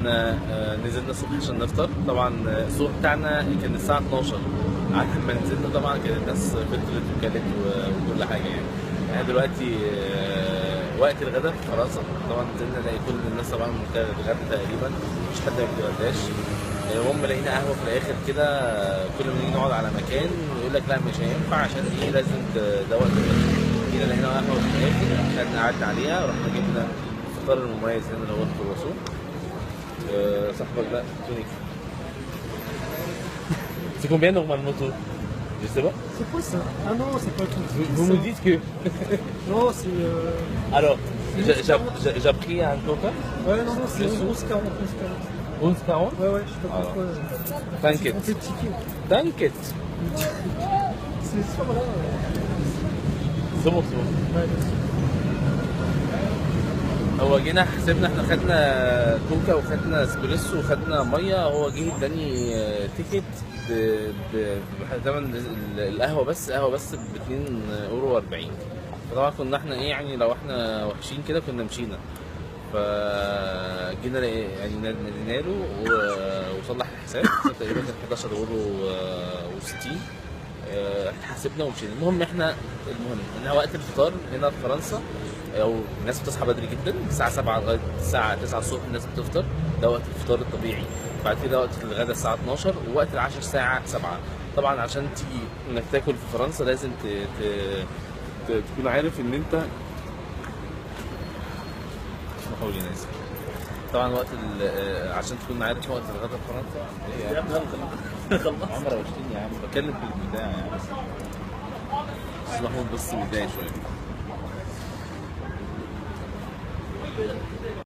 احنا نزلنا الصبح عشان نفطر. طبعا السوق بتاعنا كان الساعه 12. على ما نزلنا طبعا كانت الناس فطرت وكلت وكل حاجه يعني. احنا دلوقتي وقت الغداء في فرنسا. طبعا نزلنا نلاقي كل الناس طبعا الغدا تقريبا، مش حد ما بيتغداش. المهم لقينا قهوه في الاخر كده، كل ما نيجي نقعد على مكان يقول لك لا مش هينفع عشان ايه، لازم ده وقت الغدا. جينا لقينا قهوه في الاخر، خدنا قعدنا عليها، رحنا جبنا الفطار المميز هنا اللي هو الكرواسون. صاحبك لا تونيك. C'est combien normalement tout? Je sais pas. C'est quoi ça? Ah non, c'est pas tout. Vous me dites que. Non, c'est. Alors, j'ai pris un coca. Ouais, non, non, c'est 11,40. 11,40. Ouais, ouais, je sais pas pourquoi. T'inquiète. On fait ticket. T'inquiète. C'est ça, voilà. C'est bon, c'est bon. Ouais, merci. هو جينا حسبنا، احنا خدنا كوكا وخدنا اسبريسو وخدنا ميه. هو جه اداني تيكت بثمن القهوه بس، قهوه بس ب 2.40 €. فطبعا كنا احنا ايه يعني، لو احنا وحشين كده كنا مشينا. فجينا يعني نادينا له وصلح الحساب تقريبا كان 11.60 €. حاسبنا ومشينا. المهم احنا ان وقت الفطار هنا في فرنسا، او الناس بتصحى بدري جدا الساعه 7 لغايه الساعه 9 الصبح الناس بتفطر. ده وقت الفطار الطبيعي. بعد كده وقت الغداء الساعه 12، ووقت العشاء الساعه 7. طبعا عشان تيجي انك تاكل في فرنسا لازم تكون عارف ان انت حولي نازل. طبعا وقت عشان تكون عارف وقت الغداء في فرنسا. يا عم خلص عمر وشتيني يا عم، بتكلم في البتاع يا عم. بس محمود بس متضايق شويه.